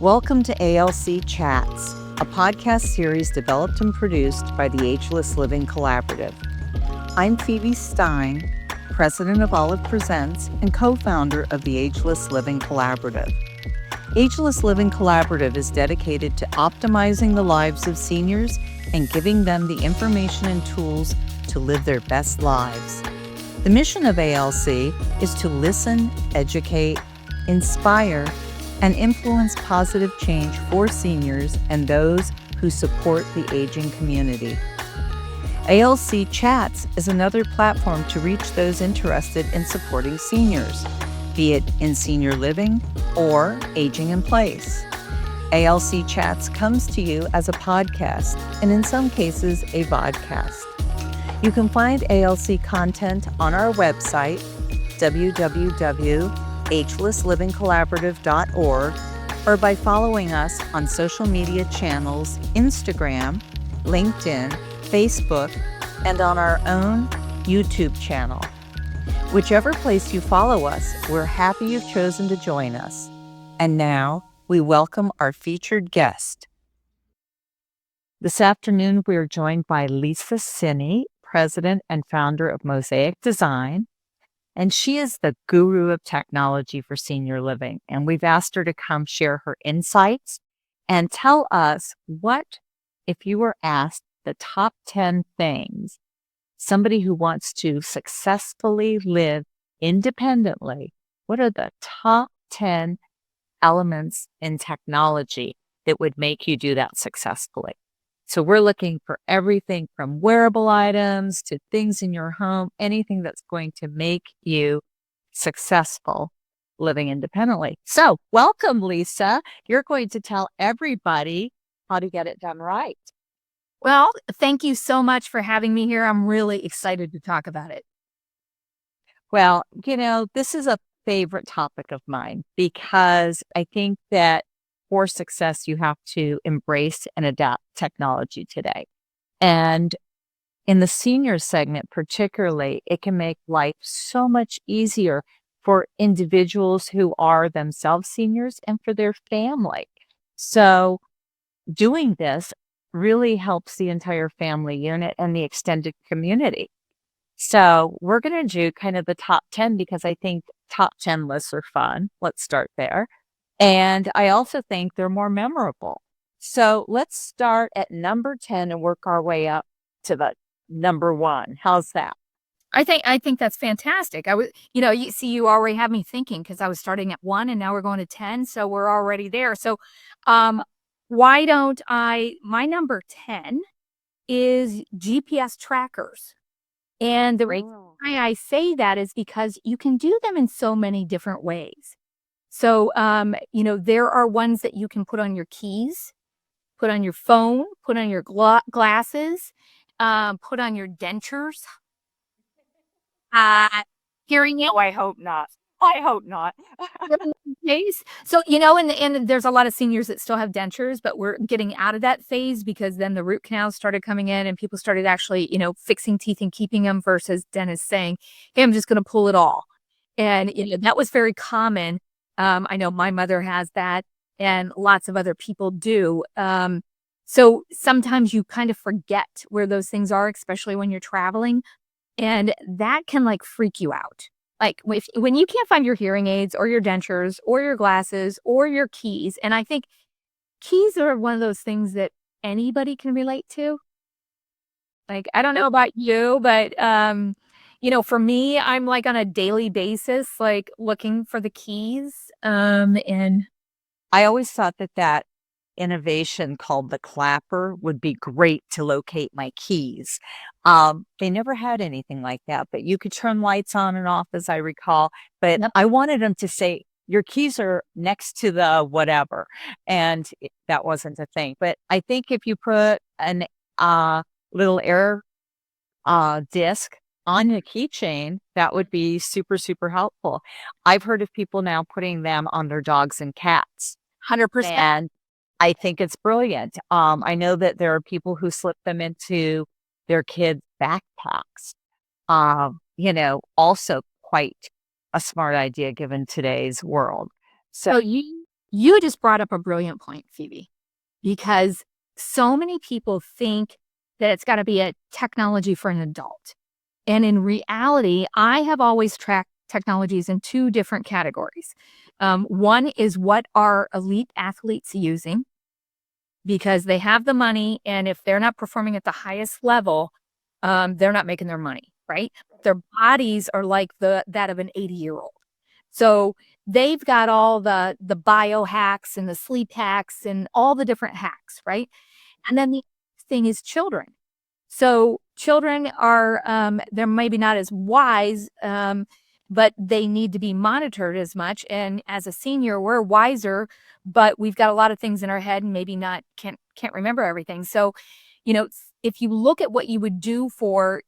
Welcome to ALC Chats, a podcast series developed and produced by the Ageless Living Collaborative. I'm Phoebe Stein, president of Olive Presents and co-founder of the Ageless Living Collaborative. Ageless Living Collaborative is dedicated to optimizing the lives of seniors and giving them the information and tools to live their best lives. The mission of ALC is to listen, educate, inspire, and influence positive change for seniors and those who support the aging community. ALC Chats is another platform to reach those interested in supporting seniors, be it in senior living or aging in place. ALC Chats comes to you as a podcast and in some cases a vodcast. You can find ALC content on our website, www.agelesslivingcollaborative.org, or by following us on social media channels, Instagram, LinkedIn, Facebook, and on our own YouTube channel. Whichever place you follow us, we're happy you've chosen to join us. And now, we welcome our featured guest. This afternoon, we are joined by Lisa Cini, president and founder of Mosaic Design, and she is the guru of technology for senior living. And we've asked her to come share her insights and tell us what, if you were asked the top 10 things somebody who wants to successfully live independently, what are the top 10 elements in technology that would make you do that successfully? So we're looking for everything from wearable items to things in your home, anything that's going to make you successful living independently. So welcome, Lisa. You're going to tell everybody how to get it done right. Well, thank you so much for having me here. I'm really excited to talk about it. Well, this is a favorite topic of mine because I think that for success, you have to embrace and adapt technology today. And in the senior segment, particularly, it can make life so much easier for individuals who are themselves seniors and for their family. So doing this really helps the entire family unit and the extended community. So we're going to do kind of the top 10 because I think top 10 lists are fun. Let's start there. And I also think they're more memorable. So let's start at number 10 and work our way up to the number 1. How's that? I think that's fantastic. You already have me thinking because I was starting at 1 and now we're going to 10. So we're already there. So, why don't my number 10 is GPS trackers. And the reason why I say that is because you can do them in so many different ways. So, there are ones that you can put on your keys, put on your phone, put on your glasses, put on your dentures. Hearing it. Oh, I hope not. I hope not. So, and there's a lot of seniors that still have dentures, but we're getting out of that phase because then the root canals started coming in and people started actually, fixing teeth and keeping them versus dentists saying, hey, I'm just going to pull it all. And, that was very common. I know my mother has that and lots of other people do. So sometimes you kind of forget where those things are, especially when you're traveling. And that can freak you out. When you can't find your hearing aids or your dentures or your glasses or your keys. And I think keys are one of those things that anybody can relate to. I don't know about you, but, for me, I'm on a daily basis, looking for the keys. And I always thought that innovation called the clapper would be great to locate my keys. They never had anything like that, but you could turn lights on and off, as I recall. But Yep. I wanted them to say, your keys are next to the whatever. And that wasn't a thing. But I think if you put an little air disc on the keychain, that would be super, super helpful. I've heard of people now putting them on their dogs and cats. 100%. And I think it's brilliant. I know that there are people who slip them into their kids' backpacks. Also quite a smart idea given today's world. So you You just brought up a brilliant point, Phoebe, because so many people think that it's got to be a technology for an adult. And in reality, I have always tracked technologies in two different categories. One is what are elite athletes using because they have the money, and if they're not performing at the highest level, they're not making their money, right? Their bodies are like that of an 80-year-old. So they've got all the biohacks and the sleep hacks and all the different hacks, right? And then the thing is children. So children are they're maybe not as wise, but they need to be monitored as much. And as a senior, we're wiser, but we've got a lot of things in our head and maybe not can't remember everything. So, if you look at what you would do for,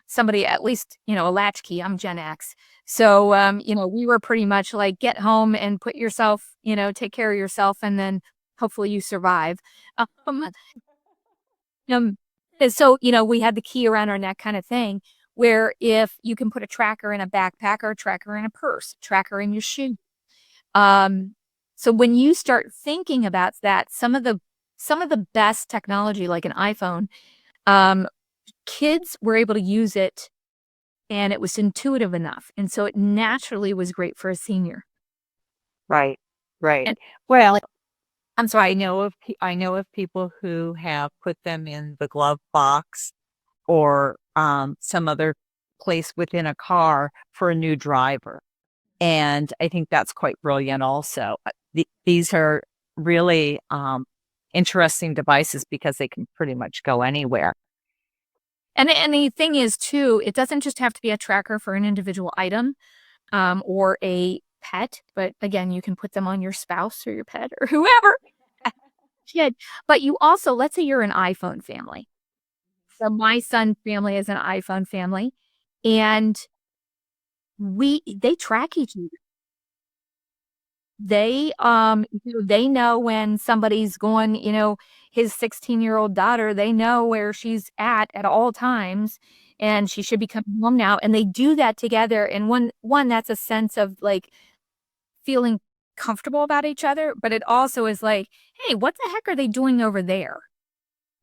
somebody, at least, a latchkey. I'm Gen X. So, we were pretty much like get home and put yourself, take care of yourself, and then hopefully you survive. Um, um, and so, we had the key around our neck kind of thing, where if you can put a tracker in a backpack or a tracker in a purse, tracker in your shoe. So when you start thinking about that, some of the best technology, like an iPhone, um, kids were able to use it and it was intuitive enough. And so it naturally was great for a senior. Right, right. And Well, I'm sorry. I know of people who have put them in the glove box or some other place within a car for a new driver. And I think that's quite brilliant also. These are really interesting devices because they can pretty much go anywhere. And the thing is too, it doesn't just have to be a tracker for an individual item, or a pet, but again, you can put them on your spouse or your pet or whoever. Kid. But you also, let's say you're an iPhone family. So my son's family is an iPhone family, and they track each other. They know when somebody's going, his 16-year-old daughter, they know where she's at all times, and she should be coming home now. And they do that together. And one that's a sense of like feeling comfortable about each other, but it also is like, hey, what the heck are they doing over there?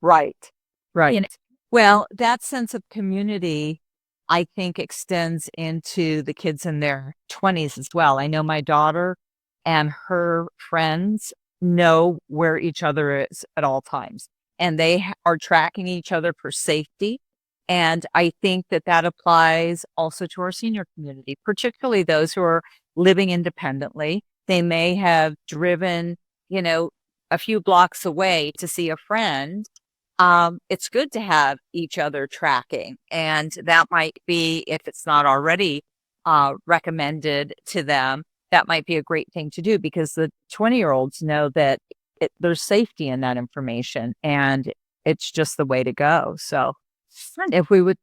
Right. Right. You know? Well, that sense of community, I think, extends into the kids in their 20s as well. I know my daughter and her friends know where each other is at all times, and they are tracking each other for safety. And I think that that applies also to our senior community, particularly those who are living independently. They may have driven, a few blocks away to see a friend. It's good to have each other tracking. And that might be, if it's not already recommended to them, that might be a great thing to do because the 20-year-olds know that there's safety in that information and it's just the way to go. So if we would,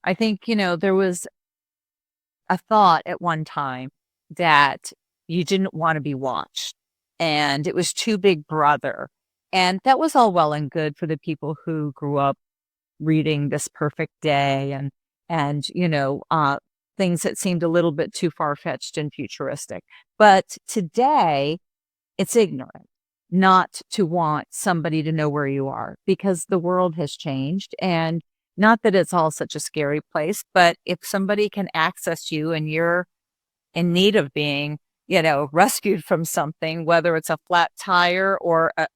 I think, there was a thought at one time that you didn't want to be watched and it was too big brother. And that was all well and good for the people who grew up reading This Perfect Day and things that seemed a little bit too far-fetched and futuristic. But today, it's ignorant not to want somebody to know where you are because the world has changed. And not that it's all such a scary place, but if somebody can access you and you're in need of being, rescued from something, whether it's a flat tire or a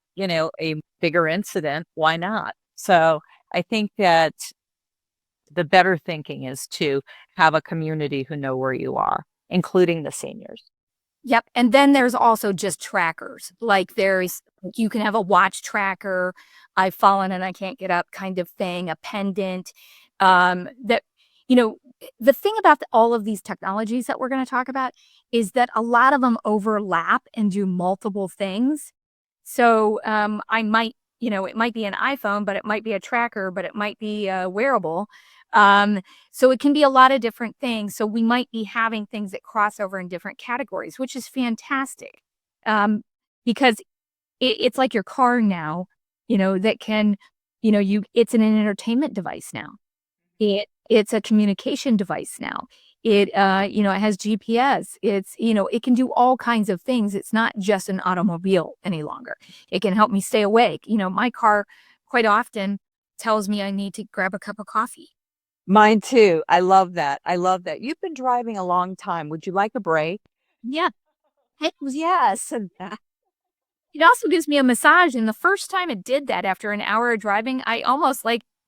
bigger incident, why not? So I think that the better thinking is to have a community who know where you are, including the seniors. Yep. And then there's also just trackers. Like you can have a watch tracker, I've fallen and I can't get up kind of thing, a pendant. That, the thing about all of these technologies that we're going to talk about is that a lot of them overlap and do multiple things. So I might, it might be an iPhone, but it might be a tracker, but it might be a wearable. So it can be a lot of different things. So we might be having things that cross over in different categories, which is fantastic. Because it's like your car now, that can, it's an entertainment device now. It's a communication device now. It, it has GPS. It's, it can do all kinds of things. It's not just an automobile any longer. It can help me stay awake. My car quite often tells me I need to grab a cup of coffee. Mine too. I love that. I love that. You've been driving a long time. Would you like a break? Yeah. Yes. It also gives me a massage, and the first time it did that after an hour of driving, I almost,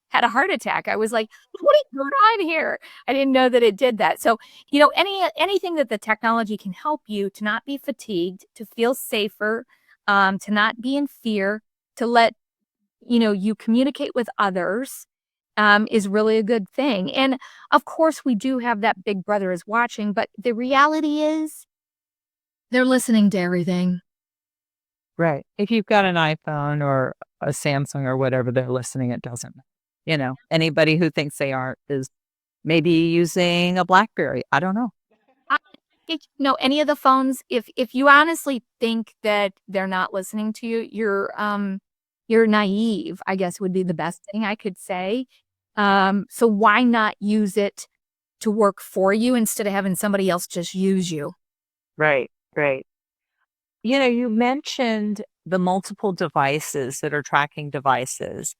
had a heart attack. I was like, "What is going on here?" I didn't know that it did that. So, anything that the technology can help you to not be fatigued, to feel safer, to not be in fear, to let, you communicate with others, is really a good thing. And, of course, we do have that big brother is watching, but the reality is they're listening to everything. Right. If you've got an iPhone or a Samsung or whatever, they're listening, it doesn't matter. Anybody who thinks they aren't is maybe using a BlackBerry. I don't know. I any of the phones, if you honestly think that they're not listening to you, you're naive, I guess would be the best thing I could say. So why not use it to work for you instead of having somebody else just use you? Right. Right. You mentioned the multiple devices that are tracking devices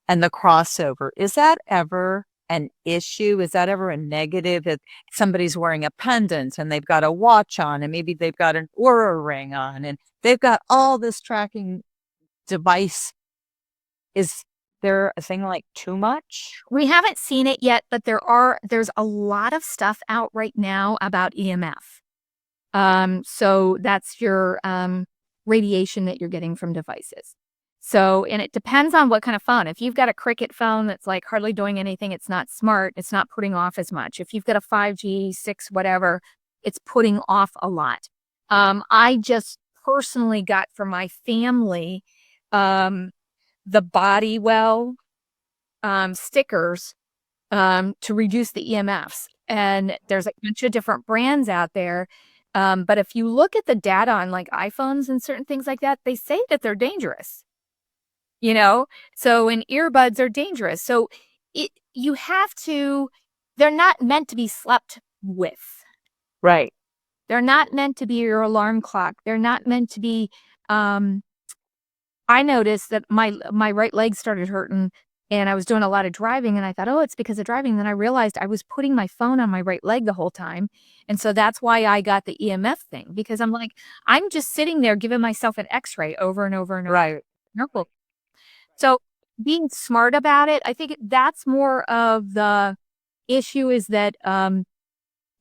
and the crossover. Is that ever an issue? Is that ever a negative if somebody's wearing a pendant and they've got a watch on and maybe they've got an Aura ring on and they've got all this tracking device? Is there a thing like too much? We haven't seen it yet, but there's a lot of stuff out right now about EMF. So that's your radiation that you're getting from devices. So, and it depends on what kind of phone. If you've got a Cricket phone that's like hardly doing anything, it's not smart, it's not putting off as much. If you've got a 5G, 6, whatever, it's putting off a lot. I just personally got for my family the Body Well stickers to reduce the EMFs. And there's a bunch of different brands out there. But if you look at the data on like iPhones and certain things like that, they say that they're dangerous. So and earbuds are dangerous. So you have to, they're not meant to be slept with. Right. They're not meant to be your alarm clock. They're not meant to be, I noticed that my right leg started hurting and I was doing a lot of driving and I thought, oh, it's because of driving. Then I realized I was putting my phone on my right leg the whole time. And so that's why I got the EMF thing, because I'm like, I'm just sitting there giving myself an x-ray over and over and over. Right. Miracle. So being smart about it, I think that's more of the issue, is that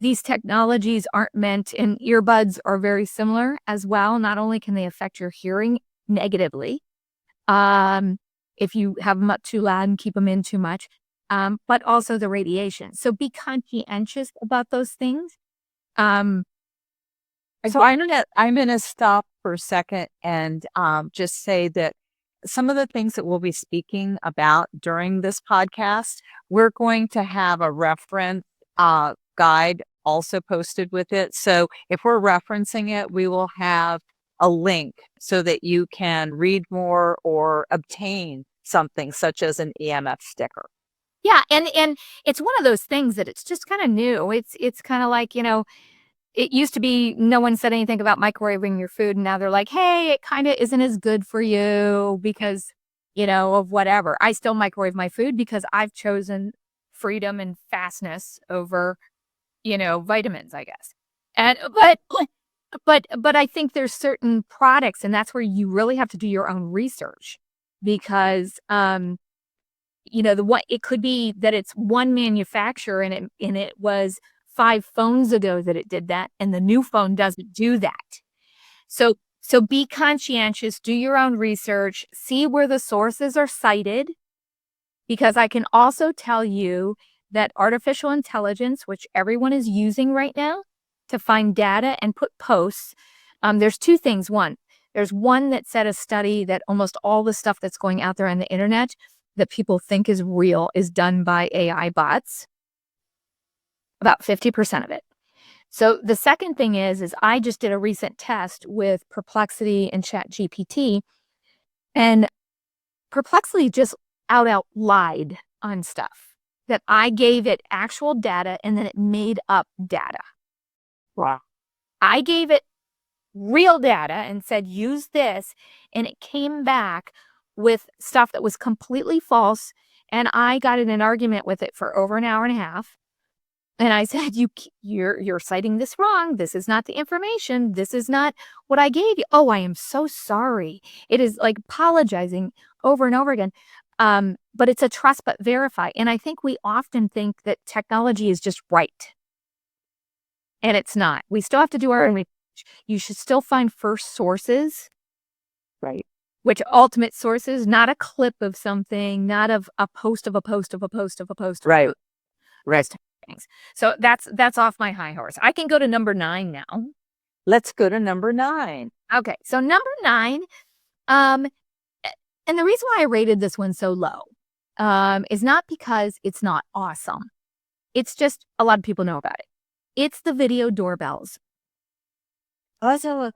these technologies aren't meant, and earbuds are very similar as well. Not only can they affect your hearing negatively, if you have them up too loud and keep them in too much, but also the radiation. So be conscientious about those things. So I'm gonna stop for a second and just say that some of the things that we'll be speaking about during this podcast, we're going to have a reference guide also posted with it. So if we're referencing it, we will have a link so that you can read more or obtain something such as an EMF sticker. Yeah, and it's one of those things that it's just kind of new. It's kind of like, it used to be no one said anything about microwaving your food, and now they're like, "Hey, it kind of isn't as good for you because, of whatever." I still microwave my food because I've chosen freedom and fastness over, vitamins, I guess. And but I think there's certain products, and that's where you really have to do your own research, because the one, it could be that it's one manufacturer and it was 5 phones ago that it did that, and the new phone doesn't do that. So be conscientious, do your own research, see where the sources are cited, because I can also tell you that artificial intelligence, which everyone is using right now to find data and put posts, there's 2 things. There's one that said a study that almost all the stuff that's going out there on the internet that people think is real is done by AI bots. About 50% of it. So the second thing is I just did a recent test with Perplexity and ChatGPT, and Perplexity just out lied on stuff. that I gave it actual data and then it made up data. Wow. I gave it real data and said, use this, and it came back with stuff that was completely false. And I got in an argument with it for over an hour and a half. And I said, you're citing this wrong. This is not the information. This is not what I gave you. Oh, I am so sorry. It is like apologizing over and over again. But it's a trust but verify. And I think we often think that technology is just right. And it's not. We still have to do our own research. You should still find first sources. Right. Which ultimate sources, not a clip of something, not of a post of a post of a post of a post. Right. Right. Things. So that's off my high horse. I can go to number 9 now. Let's go to number 9. Okay. So number 9, and the reason why I rated this one so low, is not because it's not awesome. It's just a lot of people know about it. It's the video doorbells. Also,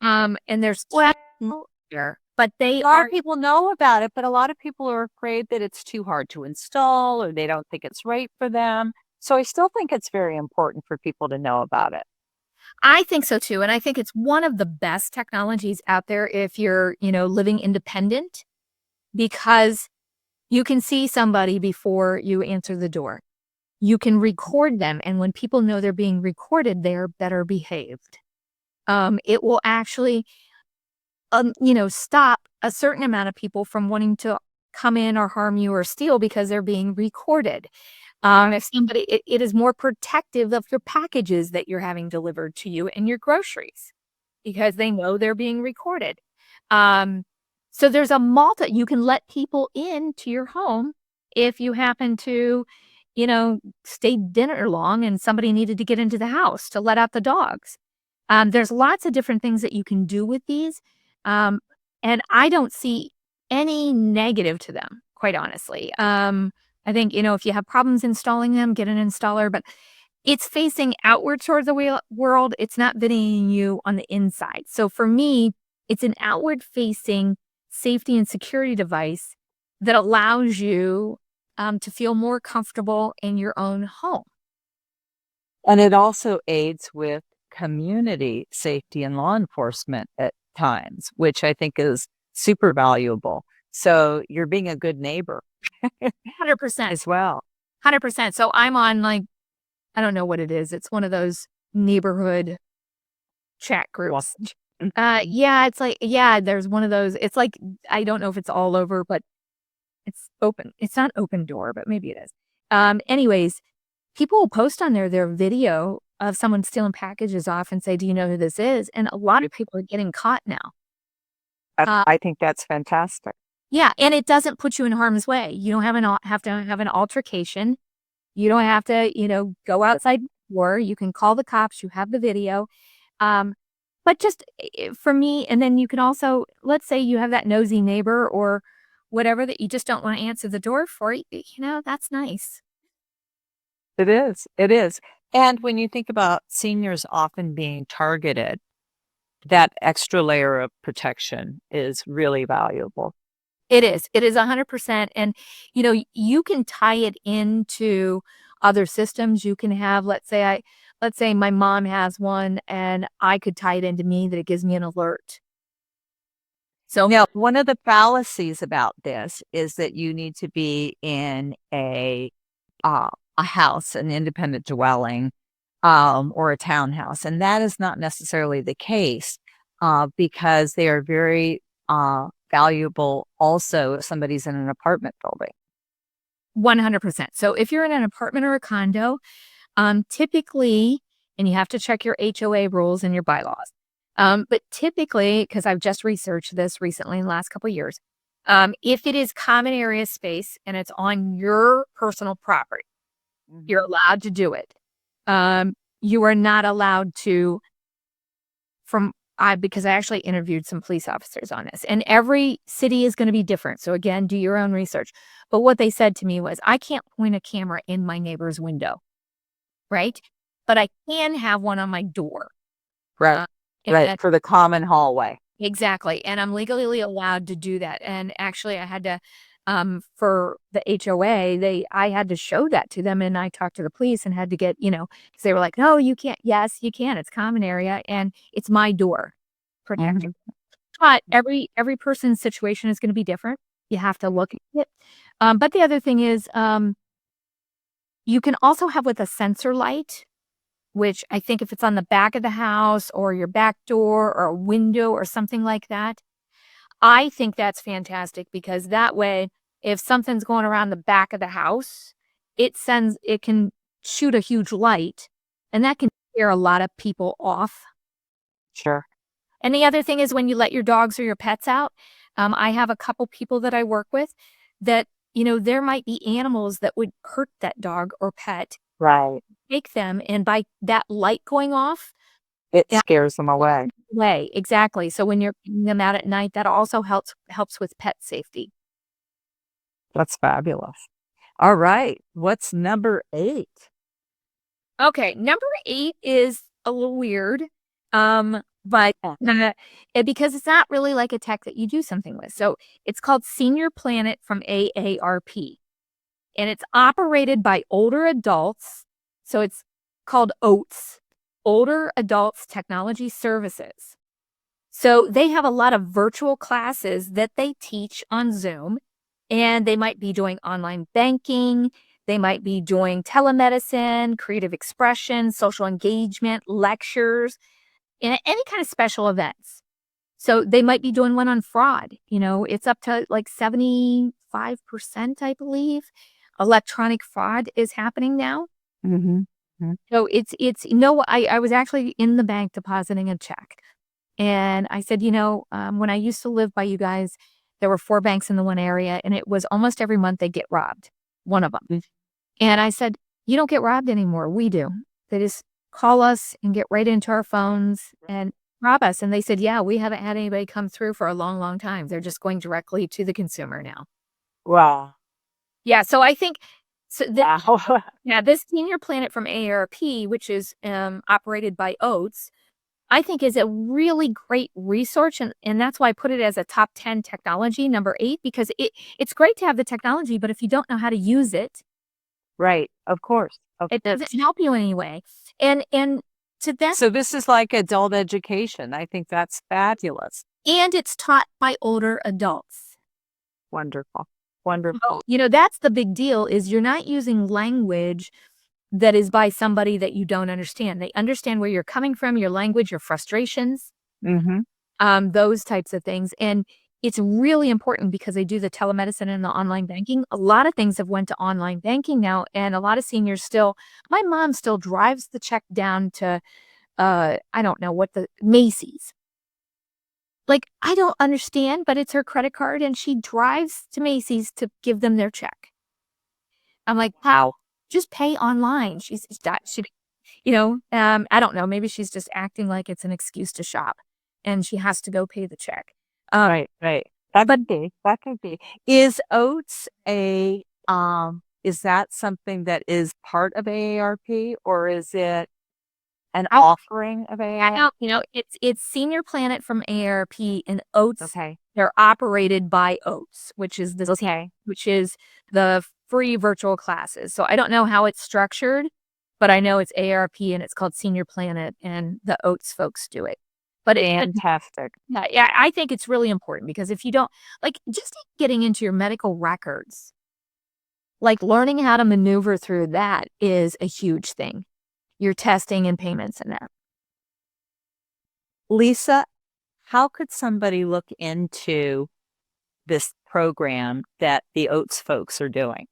and there's here, but a lot of people know about it, but a lot of people are afraid that it's too hard to install or they don't think it's right for them. So I still think it's very important for people to know about it. I think so too. And I think it's one of the best technologies out there if you're, living independent, because you can see somebody before you answer the door. You can record them. And when people know they're being recorded, they're better behaved. It will actually, stop a certain amount of people from wanting to come in or harm you or steal because they're being recorded. If somebody, it is more protective of your packages that you're having delivered to you and your groceries because they know they're being recorded. So there's you can let people into your home if you happen to, stay dinner long and somebody needed to get into the house to let out the dogs. There's lots of different things that you can do with these. And I don't see any negative to them, quite honestly. I think, if you have problems installing them, get an installer, but it's facing outward towards the world. It's not videoing you on the inside. So for me, it's an outward facing safety and security device that allows you to feel more comfortable in your own home. And it also aids with community safety and law enforcement at times, which I think is super valuable. So you're being a good neighbor. 100% as well. 100%. So I'm on I don't know what it is. It's one of those neighborhood chat groups. There's one of those. It's like, I don't know if it's all over, but it's open. It's not open door, but maybe it is. Anyways, people will post on there their video of someone stealing packages off and say, do you know who this is? And a lot of people are getting caught now. I think that's fantastic. Yeah, and it doesn't put you in harm's way. You don't have to have an altercation. You don't have to, go outside war. You can call the cops. You have the video. But just for me, and then you can also, let's say you have that nosy neighbor or whatever that you just don't want to answer the door for, that's nice. It is. It is. And when you think about seniors often being targeted, that extra layer of protection is really valuable. It is. It is 100%. And, you can tie it into other systems. You can have, let's say my mom has one and I could tie it into me that it gives me an alert. So now, one of the fallacies about this is that you need to be in a house, an independent dwelling, or a townhouse. And that is not necessarily the case because they are very valuable also if somebody's in an apartment building. 100%. So if you're in an apartment or a condo, typically, and you have to check your HOA rules and your bylaws, but typically, because I've just researched this recently in the last couple of years, if it is common area space and it's on your personal property, you're allowed to do it. You are not allowed to, because I actually interviewed some police officers on this, and every city is going to be different. So again, do your own research. But what they said to me was, I can't point a camera in my neighbor's window, right? But I can have one on my door. Right. Right. For the common hallway. Exactly. And I'm legally allowed to do that. And actually, I had to for the HOA, I had to show that to them, and I talked to the police and had to get, because they were like, "No, you can't." Yes, you can. It's common area, and it's my door protection. But every person's situation is going to be different. You have to look at it. But the other thing is, you can also have with a sensor light, which I think if it's on the back of the house or your back door or a window or something like that, I think that's fantastic because that way, if something's going around the back of the house, it can shoot a huge light, and that can scare a lot of people off. Sure. And the other thing is when you let your dogs or your pets out, I have a couple people that I work with that, there might be animals that would hurt that dog or pet. Right. Take them, and by that light going off, It scares them away. Exactly. So when you're putting them out at night, that also helps with pet safety. That's fabulous. All right. What's number 8? Okay, number 8 is a little weird, but because it's not really like a tech that you do something with. So it's called Senior Planet from AARP, and it's operated by older adults. So it's called OATS, Older Adults Technology Services. So they have a lot of virtual classes that they teach on Zoom, and they might be doing online banking. They might be doing telemedicine, creative expression, social engagement, lectures, and any kind of special events. So they might be doing one on fraud. It's up to like 75%, I believe. Electronic fraud is happening now. Mm-hmm. Mm-hmm. So I was actually in the bank depositing a check. And I said, when I used to live by you guys, there were 4 banks in the one area, and it was almost every month they get robbed, one of them. Mm-hmm. And I said, you don't get robbed anymore. We do. They just call us and get right into our phones and rob us. And they said, yeah, we haven't had anybody come through for a long, long time. They're just going directly to the consumer now. Wow. Yeah. So I think Wow. this Senior Planet from AARP, which is operated by OATS, I think is a really great resource. And that's why I put it as a top 10 technology, number 8, because it's great to have the technology, but if you don't know how to use it, right. Of course. it doesn't help you anyway. And to that. So this is like adult education. I think that's fabulous. And it's taught by older adults. Wonderful. Wonderful. That's the big deal is you're not using language that is by somebody that you don't understand. They understand where you're coming from, your language, your frustrations, those types of things. And it's really important because they do the telemedicine and the online banking. A lot of things have went to online banking now, and a lot of seniors my mom still drives the check down to, I don't know what Macy's. Like, I don't understand, but it's her credit card, and she drives to Macy's to give them their check. I'm like, how? Just pay online. I don't know. Maybe she's just acting like it's an excuse to shop, and she has to go pay the check. Right. That could be. Is OATS is that something that is part of AARP, or is it an offering of AARP? It's Senior Planet from AARP, and OATS. Okay. They're operated by OATS, which is the free virtual classes. So I don't know how it's structured, but I know it's AARP and it's called Senior Planet, and the OATS folks do it. But fantastic. Yeah, I think it's really important because if you don't, just getting into your medical records, learning how to maneuver through that is a huge thing. Your testing and payments and that. Lisa, how could somebody look into this program that the OATS folks are doing?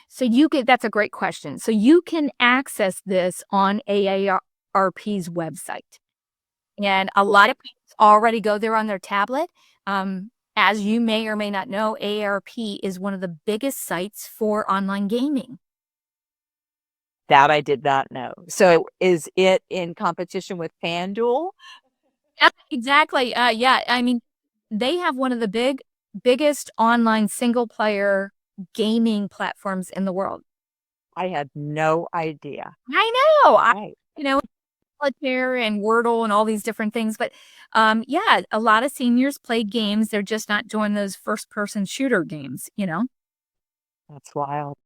So that's a great question. So you can access this on AARP's website. And a lot of people already go there on their tablet. As you may or may not know, AARP is one of the biggest sites for online gaming. That I did not know. So is it in competition with FanDuel? Exactly. Yeah. I mean, they have one of the biggest online single player gaming platforms in the world. I had no idea. I know. solitaire and Wordle and all these different things, but, yeah, a lot of seniors play games, they're just not doing those first-person shooter games, you know? That's wild.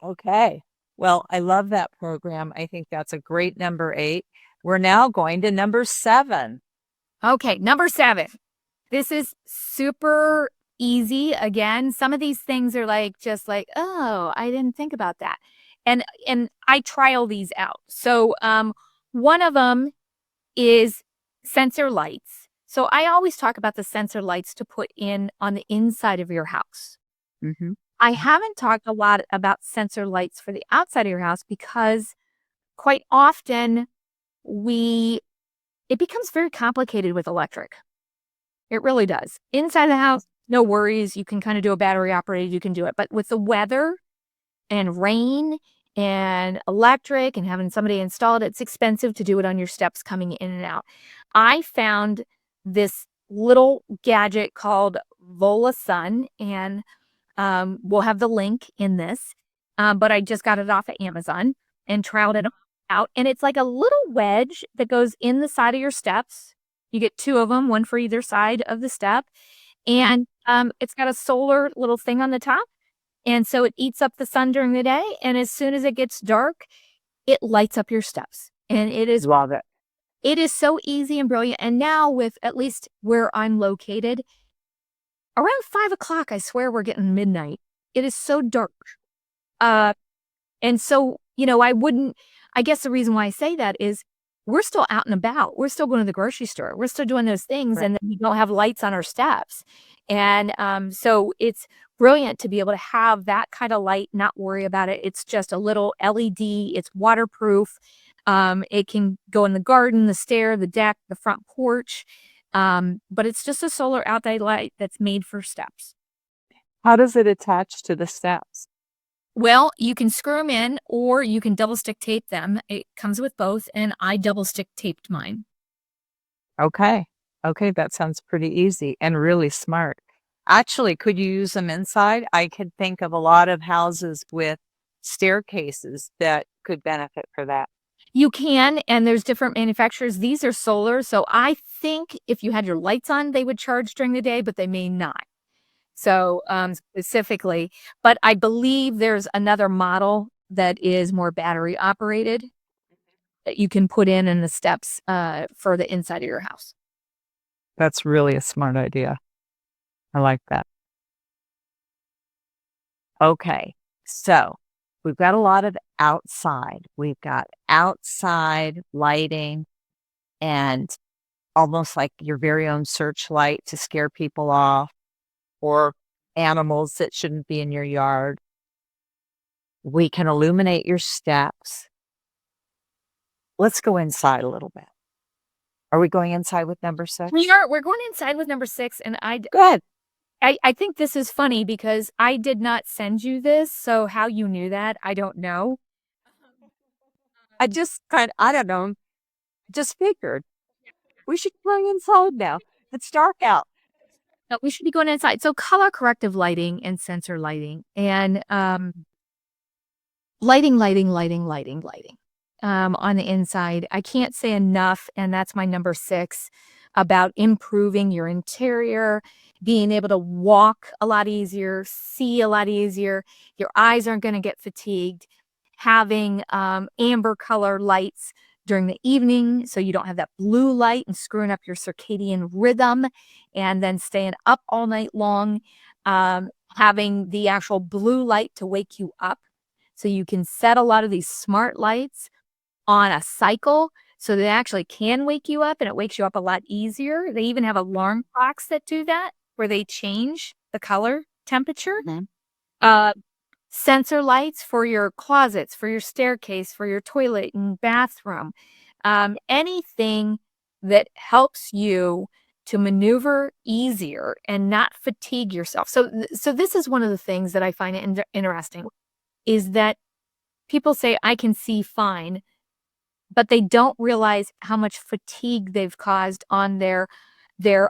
Okay. Well, I love that program. I think that's a great number 8. We're now going to number 7. Okay, number 7. This is super easy. Again, some of these things are like just like, "Oh, I didn't think about that." And I trial these out. So, one of them is sensor lights. So I always talk about the sensor lights to put in on the inside of your house. Mhm. I haven't talked a lot about sensor lights for the outside of your house because quite often we it becomes very complicated with electric. It really does. Inside the house, no worries. You can kind of do a battery operated, you can do it. But with the weather and rain and electric and having somebody install it, it's expensive to do it on your steps coming in and out. I found this little gadget called Vola Sun, and we'll have the link in this. But I just got it off of Amazon and trialed it out. And it's like a little wedge that goes in the side of your steps. You get 2 of them, one for either side of the step. And it's got a solar little thing on the top. And so it eats up the sun during the day. And as soon as it gets dark, it lights up your steps. And Love it. it is so easy and brilliant. And now with at least where I'm located, around 5 o'clock, I swear we're getting midnight. It is so dark. Uh, and so, I guess the reason why I say that is we're still out and about. We're still going to the grocery store. We're still doing those things, Right. and then we don't have lights on our steps. And so it's brilliant to be able to have that kind of light, not worry about it. It's just a little LED. It's waterproof. It can go in the garden, the stair, the deck, the front porch. But it's just a solar outdoor light that's made for steps. How does it attach to the steps? Well, you can screw them in or you can double stick tape them. It comes with both, and I double stick taped mine. Okay. Okay, that sounds pretty easy and really smart. Actually, could you use them inside? I could think of a lot of houses with staircases that could benefit for that. You can, and there's different manufacturers. These are solar, so I think if you had your lights on, they would charge during the day, but they may not. So, specifically, but I believe there's another model that is more battery operated that you can put in the steps, for the inside of your house. That's really a smart idea. I like that. Okay. So we've got a lot of outside. We've got outside lighting and almost like your very own searchlight to scare people off or animals that shouldn't be in your yard. We can illuminate your steps. Let's go inside a little bit. Are we going inside with number 6? We're going inside with number 6, and Good. I think this is funny because I did not send you this, so how you knew that, I don't know. I don't know, just figured we should go inside now. It's dark out. No, we should be going inside. So color corrective lighting and sensor lighting and, lighting, on the inside. I can't say enough, and that's my number 6, about improving your interior, being able to walk a lot easier, see a lot easier. Your eyes aren't gonna get fatigued. Having, amber color lights during the evening so you don't have that blue light and screwing up your circadian rhythm and then staying up all night long. Having the actual blue light to wake you up. So you can set a lot of these smart lights on a cycle so they actually can wake you up, and it wakes you up a lot easier. They even have alarm clocks that do that, where they change the color temperature. Mhm. Uh, Sensor lights for your closets, for your staircase, for your toilet and bathroom. Anything that helps you to maneuver easier and not fatigue yourself. So this is one of the things that I find interesting is that people say, "I can see fine," but they don't realize how much fatigue they've caused on their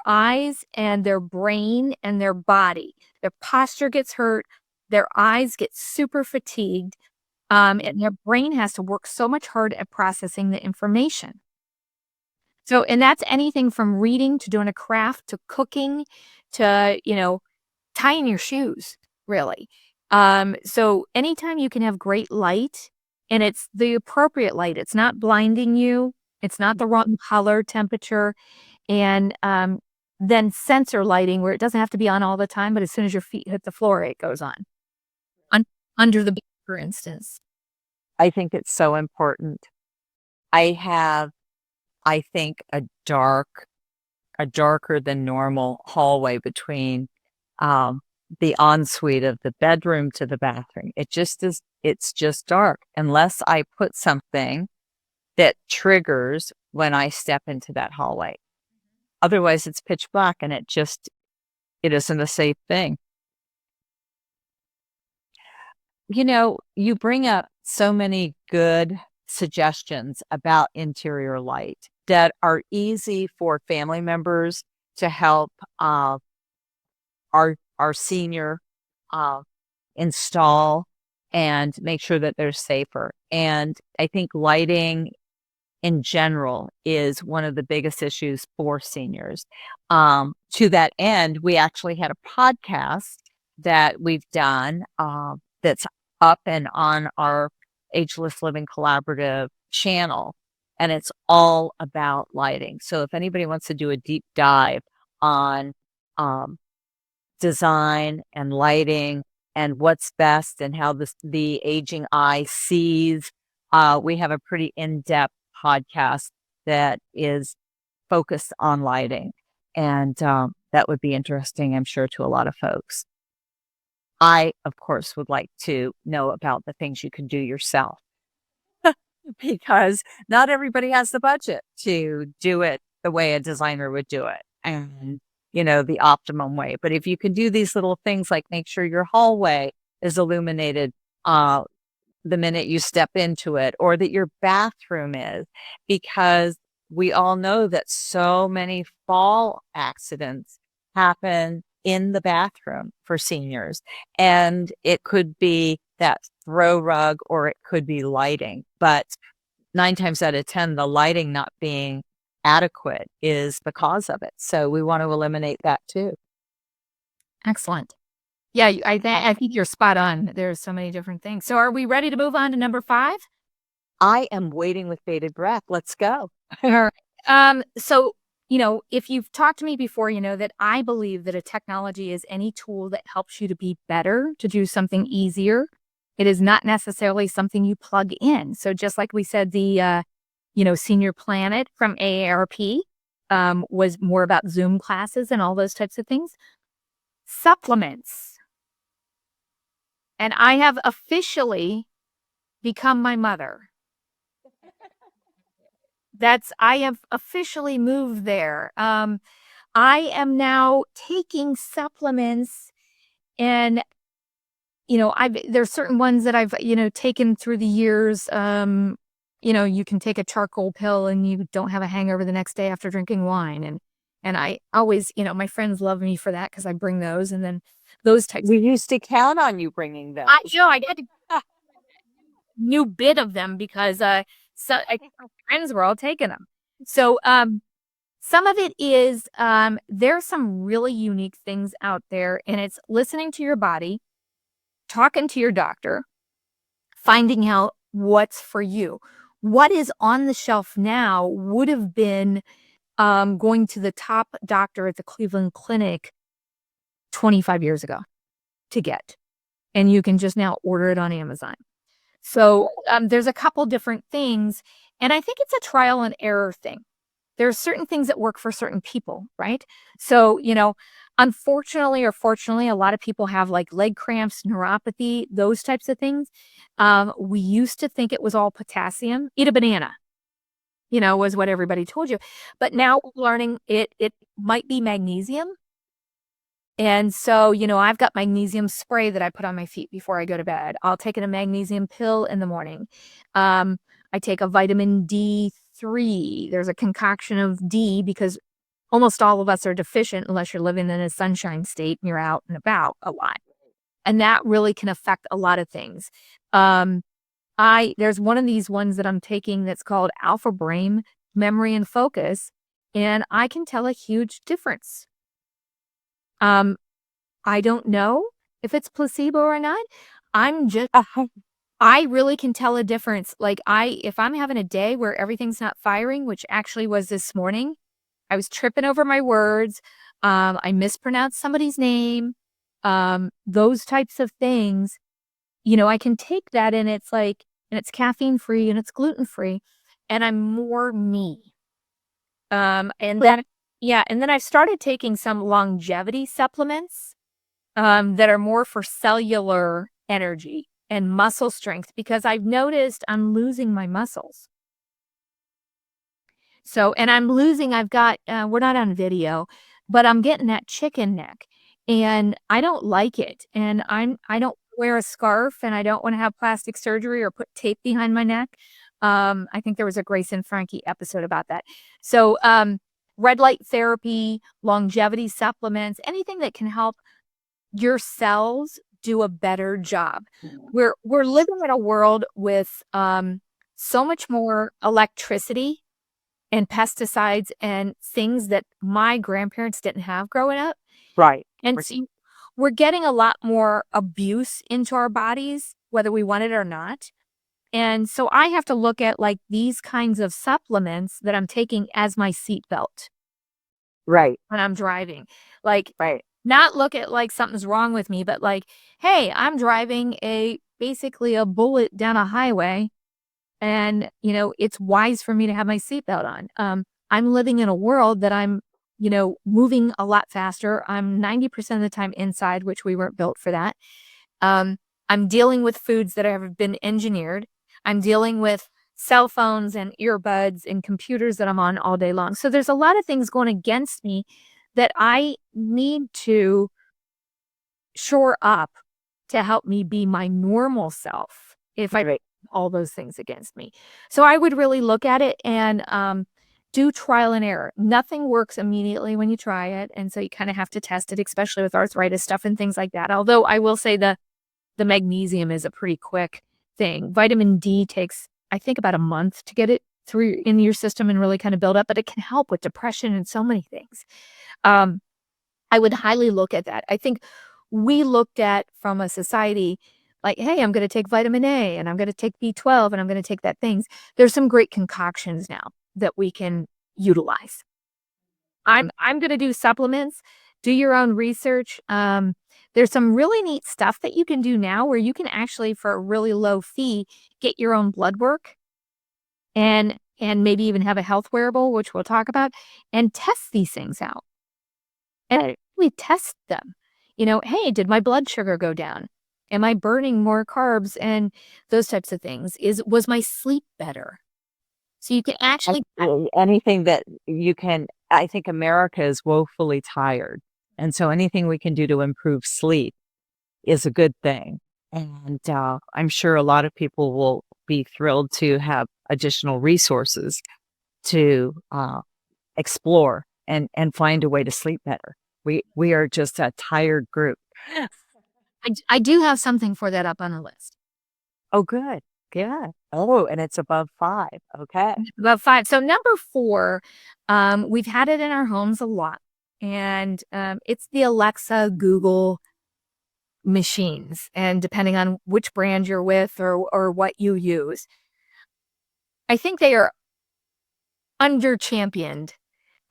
eyes and their brain and their body. Their posture gets hurt, their eyes get super fatigued, and their brain has to work so much hard at processing the information. So, and that's anything from reading to doing a craft to cooking to, tying your shoes, really. So anytime you can have great light and it's the appropriate light, it's not blinding you, it's not the wrong color, temperature, and then sensor lighting where it doesn't have to be on all the time, but as soon as your feet hit the floor, it goes on. Un- Under the bed, for instance. I think it's so important. I have, I think, a darker than normal hallway between um, the ensuite of the bedroom to the bathroom. It's just dark unless I put something that triggers when I step into that hallway. Otherwise, it's pitch black and it isn't a safe thing. You bring up so many good suggestions about interior light that are easy for family members to help our senior uh, install and make sure that they're safer. And I think lighting in general is one of the biggest issues for seniors. To that end, we actually had a podcast that we've done that's up and on our Ageless Living Collaborative channel, and it's all about lighting. So if anybody wants to do a deep dive on um, design and lighting and what's best and how the aging eye sees, we have a pretty in-depth podcast that is focused on lighting. And that would be interesting, I'm sure, to a lot of folks. I, of course, would like to know about the things you can do yourself because not everybody has the budget to do it the way a designer would do it and, the optimum way. But if you can do these little things like make sure your hallway is illuminated the minute you step into it, or that your bathroom is, because we all know that so many fall accidents happen in the bathroom for seniors. And it could be that throw rug or it could be lighting. But 9 times out of 10, the lighting not being adequate is the cause of it. So we want to eliminate that too. Excellent. Yeah, I think you're spot on. There's so many different things. So are we ready to move on to number 5? I am waiting with bated breath. Let's go. All right. So, if you've talked to me before, you know that I believe that a technology is any tool that helps you to be better, to do something easier. It is not necessarily something you plug in. So just like we said, the, Senior Planet from AARP was more about Zoom classes and all those types of things. Supplements. And I have officially become my mother. I have officially moved there. I am now taking supplements and, there's certain ones that I've, taken through the years. You can take a charcoal pill and you don't have a hangover the next day after drinking wine. And I always, my friends love me for that because I bring those and then those types. We used to count on you bringing those. I had to new bit of them because so I think my friends were all taking them. So some of it is there's some really unique things out there, and it's listening to your body, talking to your doctor, finding out what's for you. What is on the shelf now would have been going to the top doctor at the Cleveland Clinic 25 years ago to get. And you can just now order it on Amazon. So there's a couple different things. And I think it's a trial and error thing. There are certain things that work for certain people, right? So, unfortunately or fortunately, a lot of people have like leg cramps, neuropathy, those types of things. We used to think it was all potassium. Eat a banana, was what everybody told you. But now we're learning it might be magnesium. And so, I've got magnesium spray that I put on my feet before I go to bed. I'll take a magnesium pill in the morning. I take a vitamin D3. There's a concoction of D because almost all of us are deficient unless you're living in a sunshine state and you're out and about a lot. And that really can affect a lot of things. There's one of these ones that I'm taking that's called Alpha Brain memory and focus, and I can tell a huge difference. I don't know if it's placebo or not. I really can tell a difference. Like if I'm having a day where everything's not firing, which actually was this morning, I was tripping over my words. I mispronounced somebody's name. Those types of things, I can take that and it's caffeine free and it's gluten free and I'm more me. And then, yeah. And then I've started taking some longevity supplements, that are more for cellular energy and muscle strength because I've noticed I'm losing my muscles. So, and I've got, we're not on video, but I'm getting that chicken neck and I don't like it. And I don't wear a scarf and I don't want to have plastic surgery or put tape behind my neck. I think there was a Grace and Frankie episode about that. So, red light therapy, longevity supplements, anything that can help your cells do a better job. We're living in a world with, so much more electricity and pesticides and things that my grandparents didn't have growing up. Right. And so we're getting a lot more abuse into our bodies, whether we want it or not. And so I have to look at like these kinds of supplements that I'm taking as my seatbelt Right. when I'm driving. Like, Right. not look at like something's wrong with me, but like, hey, I'm driving basically a bullet down a highway and, it's wise for me to have my seatbelt on. I'm living in a world that I'm, moving a lot faster. I'm 90% of the time inside, which we weren't built for that. I'm dealing with foods that have been engineered. I'm dealing with cell phones and earbuds and computers that I'm on all day long. So there's a lot of things going against me that I need to shore up to help me be my normal self if I all those things against me. So I would really look at it and do trial and error. Nothing works immediately when you try it. And so you kind of have to test it, especially with arthritis stuff and things like that. Although I will say the magnesium is a pretty quick thing. Vitamin D takes, I think, about a month to get it through in your system and really kind of build up, but it can help with depression and so many things. I would highly look at that. I think we looked at from a society like, hey, I'm going to take vitamin A and I'm going to take B12 and I'm going to take that things. There's some great concoctions now that we can utilize. I'm going to do supplements, do your own research. There's some really neat stuff that you can do now where you can actually, for a really low fee, get your own blood work and maybe even have a health wearable, which we'll talk about, and test these things out. And we test them. Hey, did my blood sugar go down? Am I burning more carbs and those types of things? Was my sleep better? So you can actually anything that you can. I think America is woefully tired. And so anything we can do to improve sleep is a good thing. And I'm sure a lot of people will be thrilled to have additional resources to explore and find a way to sleep better. We are just a tired group. I do have something for that up on the list. Oh, good. Yeah. Oh, and it's above 5. Okay. Above 5. So number 4, we've had it in our homes a lot. And it's the Alexa, Google machines. And depending on which brand you're with or what you use, I think they are under-championed.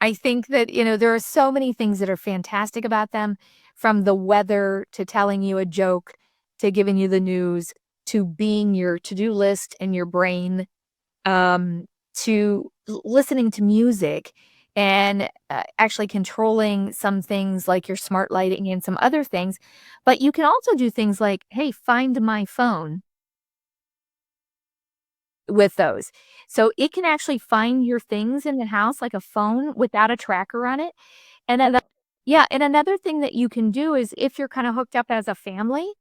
I think that, there are so many things that are fantastic about them, from the weather to telling you a joke to giving you the news to being your to-do list in your brain, to listening to music and actually controlling some things like your smart lighting and some other things. But you can also do things like, hey, find my phone with those. So it can actually find your things in the house like a phone without a tracker on it. And another thing that you can do is, if you're kind of hooked up as a family,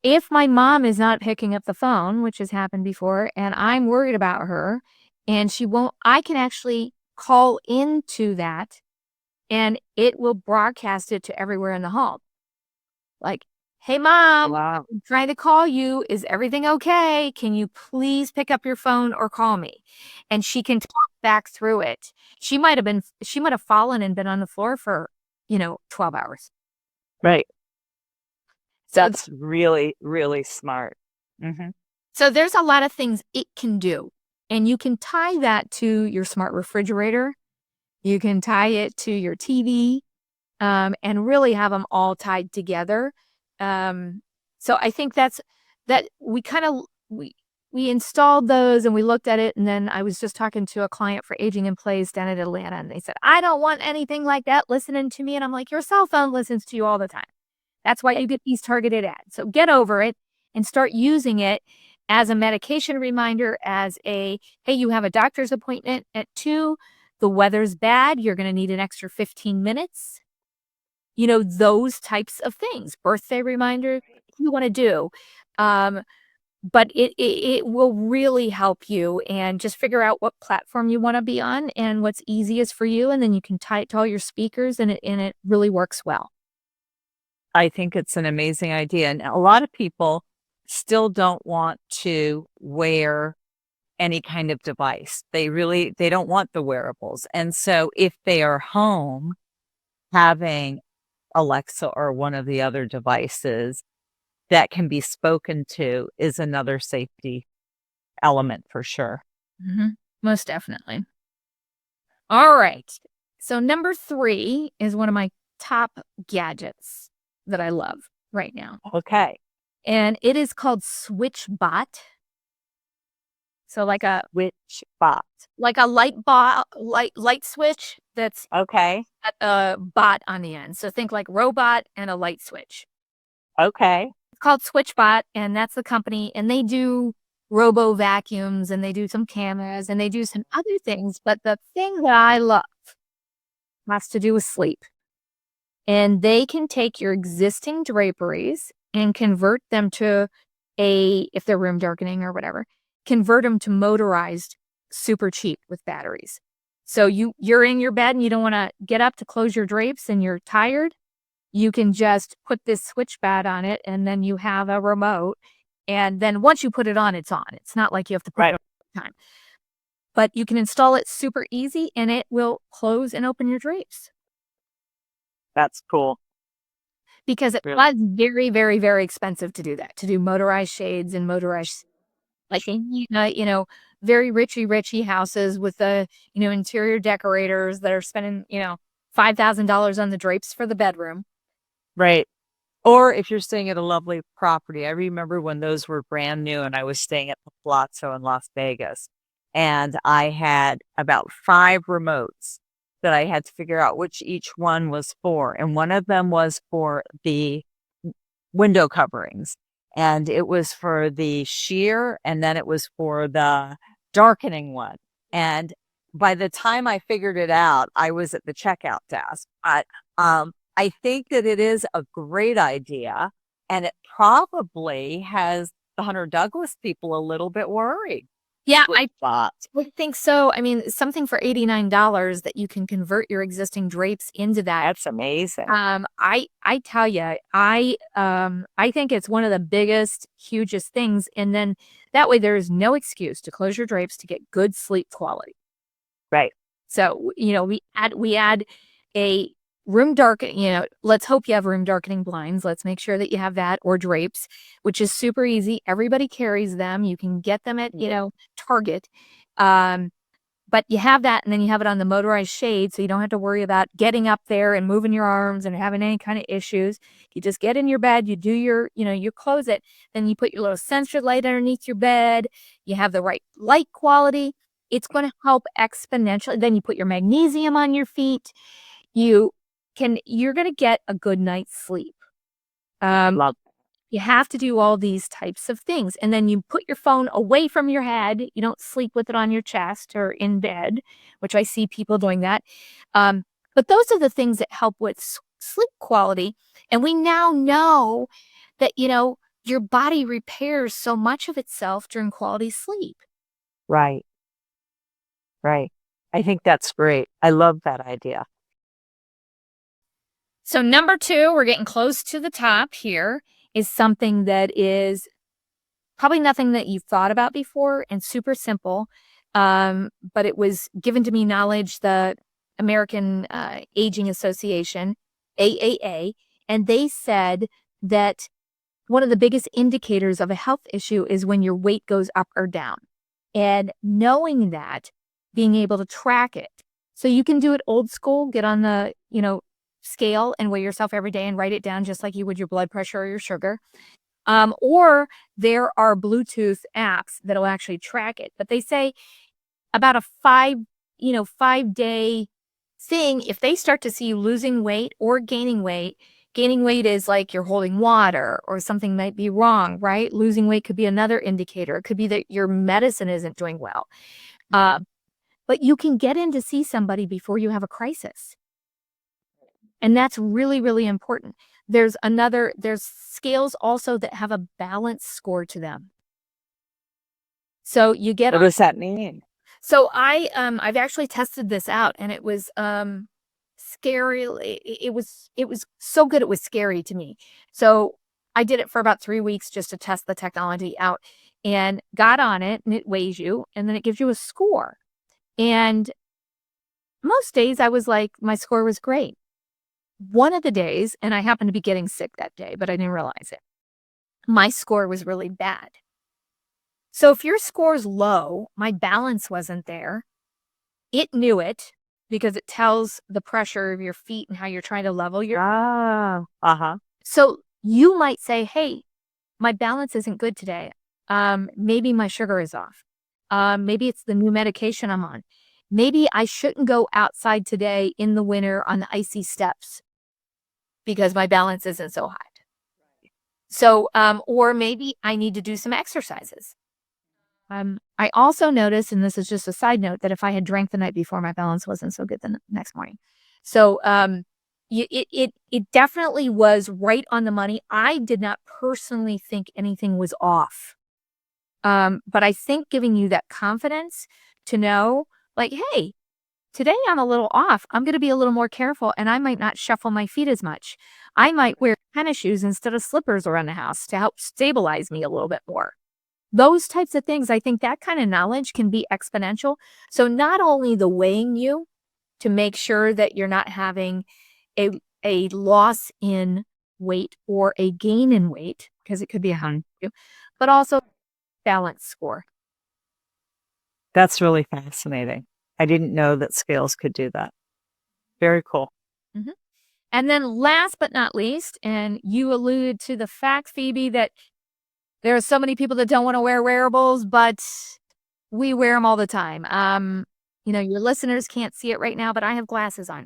if my mom is not picking up the phone, which has happened before, and I'm worried about her and she won't, I can actually call into that and it will broadcast it to everywhere in the home. Like, hey, mom, Wow. I'm trying to call you. Is everything okay? Can you please pick up your phone or call me? And she can talk back through it. She might have fallen and been on the floor for, 12 hours. Right. So, That's really, really smart. Mm-hmm. so there's a lot of things it can do. And you can tie that to your smart refrigerator. You can tie it to your TV, and really have them all tied together. So I think that we installed those and we looked at it, and then I was just talking to a client for Aging in Place down in Atlanta, and they said, I don't want anything like that listening to me. And I'm like, your cell phone listens to you all the time. That's why you get these targeted ads. So get over it and start using it as a medication reminder, as hey, you have a doctor's appointment at 2. The weather's bad. You're going to need an extra 15 minutes. Those types of things. Birthday reminder, you want to do. But it will really help you, and just figure out what platform you want to be on and what's easiest for you. And then you can tie it to all your speakers, and it really works well. I think it's an amazing idea. And a lot of people still don't want to wear any kind of device. They don't want the wearables. And so if they are home, having Alexa or one of the other devices that can be spoken to is another safety element for sure. Most definitely. All right. So number 3 is one of my top gadgets that I love right now. Okay. And it is called SwitchBot. So like a SwitchBot. light switch that's Okay. got a bot on the end. So think like robot and a light switch. Okay. It's called SwitchBot, and that's the company, and they do robo vacuums, and they do some cameras, and they do some other things. But the thing that I love has to do with sleep. And they can take your existing draperies and convert them to if they're room darkening or whatever, convert them to motorized, super cheap with batteries. So you're in your bed and you don't want to get up to close your drapes and you're tired. You can just put this SwitchBot on it, and then you have a remote. And then once you put it on, it's on. It's not like you have to put it on all the time. But you can install it super easy, and it will close and open your drapes. That's cool. Because it was very, very, very expensive to do that, to do motorized shades and motorized, like, very richy houses with the, interior decorators that are spending, $5,000 on the drapes for the bedroom. Right. Or if you're staying at a lovely property. I remember when those were brand new and I was staying at the Palazzo in Las Vegas, and I had about 5 remotes that I had to figure out which each one was for. And one of them was for the window coverings, and it was for the sheer, and then it was for the darkening one. And by the time I figured it out, I was at the checkout desk. But I think that it is a great idea, and it probably has the Hunter Douglas people a little bit worried. Yeah, I would think so. I mean, something for $89 that you can convert your existing drapes into that. That's amazing. I tell you, I think it's one of the biggest, hugest things. And then that way there is no excuse to close your drapes to get good sleep quality. Right. So, we add a room darkening, let's hope you have room darkening blinds. Let's make sure that you have that, or drapes, which is super easy. Everybody carries them. You can get them at, Target. But you have that, and then you have it on the motorized shade, so you don't have to worry about getting up there and moving your arms and having any kind of issues. You just get in your bed, you do you close it, then you put your little sensor light underneath your bed. You have the right light quality. It's going to help exponentially. Then you put your magnesium on your feet. You're going to get a good night's sleep. Love. You have to do all these types of things. And then you put your phone away from your head. You don't sleep with it on your chest or in bed, which I see people doing that. But those are the things that help with sleep quality. And we now know that, your body repairs so much of itself during quality sleep. Right. Right. I think that's great. I love that idea. So number 2, we're getting close to the top here, is something that is probably nothing that you've thought about before and super simple. But it was given to me knowledge, the American Aging Association, AAA, and they said that one of the biggest indicators of a health issue is when your weight goes up or down. And knowing that, being able to track it. So you can do it old school, get on the, scale and weigh yourself every day and write it down just like you would your blood pressure or your sugar. Or there are Bluetooth apps that'll actually track it. But they say about a 5-day thing, if they start to see you losing weight or gaining weight is like you're holding water or something might be wrong, right? Losing weight could be another indicator. It could be that your medicine isn't doing well. But you can get in to see somebody before you have a crisis. And that's really, really important. There's scales also that have a balance score to them. So you get. What does that mean? So I've actually tested this out, and it was scary. It was so good. It was scary to me. So I did it for about 3 weeks just to test the technology out, and got on it, and it weighs you, and then it gives you a score. And most days I was like, my score was great. One of the days, and I happened to be getting sick that day, but I didn't realize it, my score was really bad. So if your score's low, my balance wasn't there. It knew it because it tells the pressure of your feet and how you're trying to level your. So you might say, hey, my balance isn't good today. Maybe my sugar is off. Maybe it's the new medication I'm on. Maybe I shouldn't go outside today in the winter on the icy steps because my balance isn't so high. So, or maybe I need to do some exercises. I also noticed, and this is just a side note, that if I had drank the night before, my balance wasn't so good the next morning. So, it definitely was right on the money. I did not personally think anything was off. But I think giving you that confidence to know, like, hey, today I'm a little off. I'm going to be a little more careful, and I might not shuffle my feet as much. I might wear tennis shoes instead of slippers around the house to help stabilize me a little bit more. Those types of things, I think that kind of knowledge can be exponential. So not only the weighing you to make sure that you're not having a loss in weight or a gain in weight, because it could be a harm to you, but also balance score. That's really fascinating. I didn't know that scales could do that. Very cool. Mm-hmm. And then last but not least, and you alluded to the fact, Phoebe, that there are so many people that don't want to wear wearables, but we wear them all the time. Your listeners can't see it right now, but I have glasses on.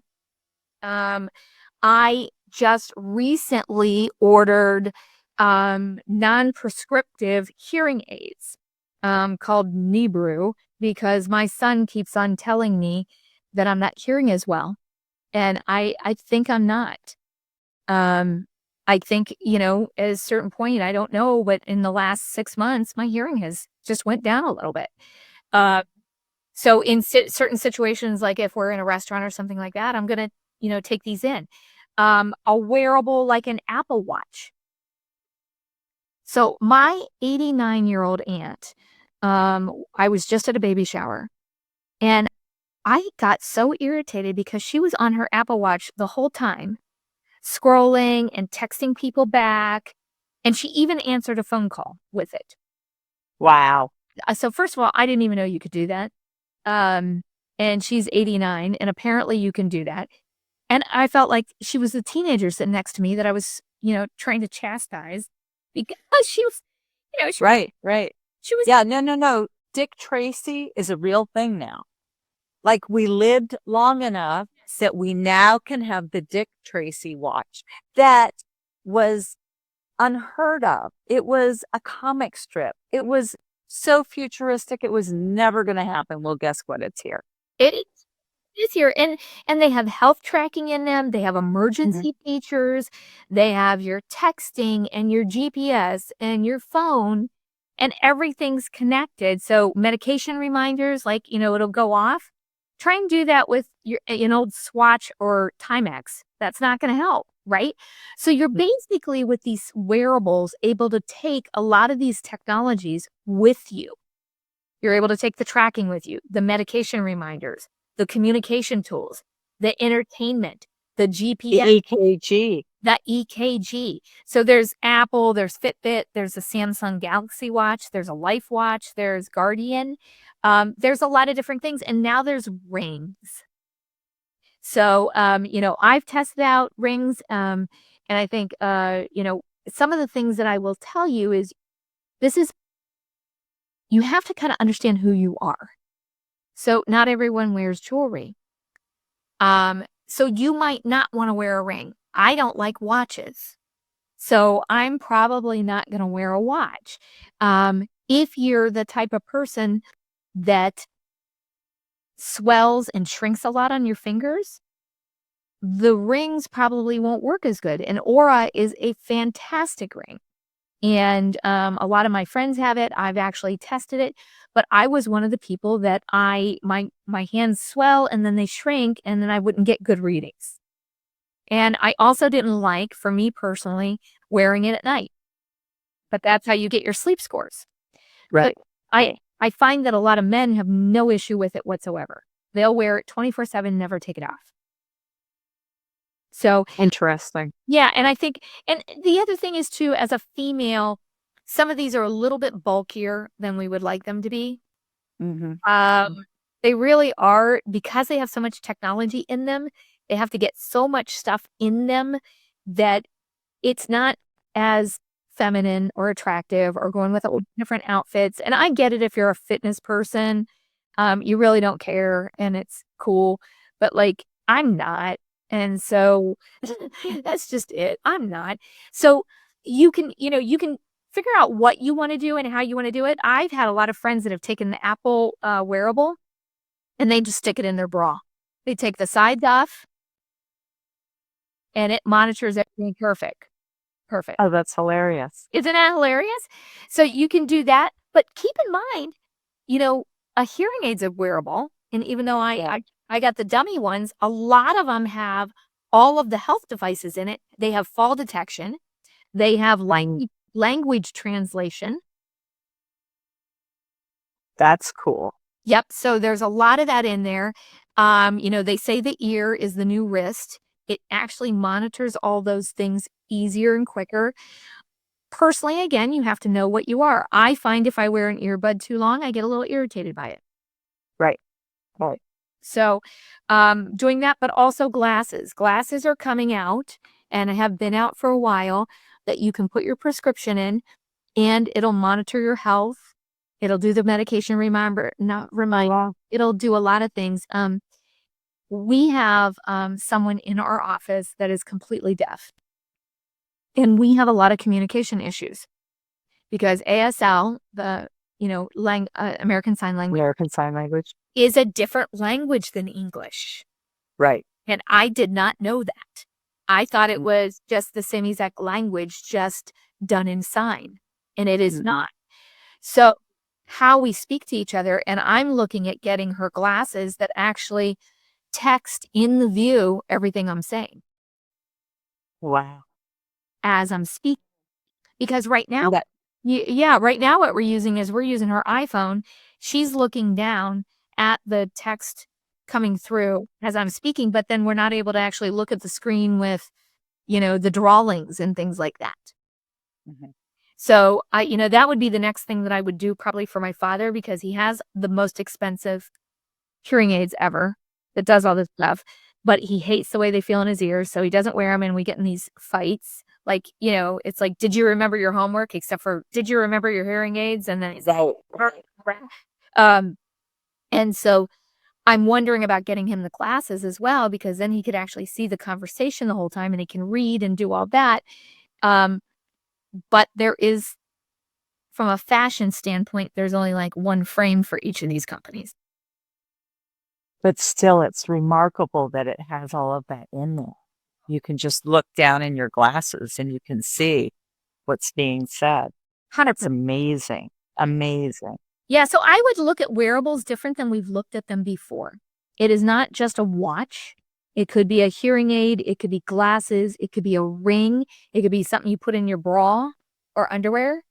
I just recently ordered non-prescriptive hearing aids called Nebrew because my son keeps on telling me that I'm not hearing as well. And I think I'm not. I think, at a certain point, I don't know, but in the last 6 months, my hearing has just went down a little bit. So in certain situations, like if we're in a restaurant or something like that, I'm going to, take these in. A wearable like an Apple Watch. So my 89-year-old aunt, I was just at a baby shower, and I got so irritated because she was on her Apple Watch the whole time, scrolling and texting people back, and she even answered a phone call with it. Wow. So first of all, I didn't even know you could do that. And she's 89, and apparently you can do that. And I felt like she was a teenager sitting next to me that I was, trying to chastise because she was, Right. She was. Yeah, no. Dick Tracy is a real thing now. Like, we lived long enough that we now can have the Dick Tracy watch. That was unheard of. It was a comic strip. It was so futuristic. It was never going to happen. Well, guess what? It's here. It is here. And they have health tracking in them. They have emergency features. They have your texting and your GPS and your phone, and everything's connected. So medication reminders, like, it'll go off. Try and do that with an old Swatch or Timex. That's not going to help. right? So you're basically with these wearables able to take a lot of these technologies with you. You're able to take the tracking with you, the medication reminders, the communication tools, the entertainment, the GPS, The EKG. the EKG. So there's Apple, there's Fitbit, there's a Samsung Galaxy Watch, there's a Life Watch, there's Guardian. There's a lot of different things. And now there's rings. So, I've tested out rings. And I think, some of the things that I will tell you is you have to kind of understand who you are. So not everyone wears jewelry. So you might not want to wear a ring. I don't like watches. So I'm probably not going to wear a watch. If you're the type of person that swells and shrinks a lot on your fingers, the rings probably won't work as good. And Aura is a fantastic ring. And a lot of my friends have it. I've actually tested it, but I was one of the people that my hands swell and then they shrink and then I wouldn't get good readings. And I also didn't like, for me personally, wearing it at night. But that's how you get your sleep scores. Right. But I find that a lot of men have no issue with it whatsoever. They'll wear it 24/7, never take it off. So Interesting. yeah, and I think, and the other thing is too, as a female, some of these are a little bit bulkier than we would like them to be. They really are, because they have so much technology in them. They have to get so much stuff in them that it's not as feminine or attractive, or going with different outfits. And I get it if you're a fitness person, you really don't care and it's cool, but like I'm not. And so that's just it. I'm not. So you can figure out what you want to do and how you want to do it. I've had a lot of friends that have taken the Apple wearable and they just stick it in their bra. They take the sides off and it monitors everything perfect. Oh, that's hilarious. Isn't that hilarious? So you can do that, but keep in mind, a hearing aid's a wearable. And even though I got the dummy ones, a lot of them have all of the health devices in it. They have fall detection. They have language translation. That's cool. Yep. So there's a lot of that in there. They say the ear is the new wrist. It actually monitors all those things easier and quicker. Personally, again, you have to know what you are. I find if I wear an earbud too long, I get a little irritated by it. Right. So doing that, but also glasses. Glasses are coming out and have been out for a while that you can put your prescription in and it'll monitor your health. It'll do the medication reminder. It'll do a lot of things. We have someone in our office that is completely deaf. And we have a lot of communication issues because ASL, the American Sign Language, is a different language than English. Right. And I did not know that. I thought it was just the same exact language, just done in sign. And it is not. So how we speak to each other, and I'm looking at getting her glasses that actually text in the view everything I'm saying. Wow. As I'm speaking. Because right now, right now what we're using is we're using her iPhone. She's looking down at the text coming through as I'm speaking, but then we're not able to actually look at the screen with, the drawings and things like that. So that would be the next thing that I would do probably for my father, because he has the most expensive hearing aids ever that does all this stuff, but he hates the way they feel in his ears. So he doesn't wear them and we get in these fights. Like, it's like, did you remember your homework? Except for, did you remember your hearing aids? And then he's like, and so I'm wondering about getting him the glasses as well, because then he could actually see the conversation the whole time and he can read and do all that. But there is, from a fashion standpoint, there's only like one frame for each of these companies. But still, it's remarkable that it has all of that in there. You can just look down in your glasses and you can see what's being said. 100%. It's amazing. Amazing. Yeah, so I would look at wearables different than we've looked at them before. It is not just a watch. It could be a hearing aid. It could be glasses. It could be a ring. It could be something you put in your bra or underwear.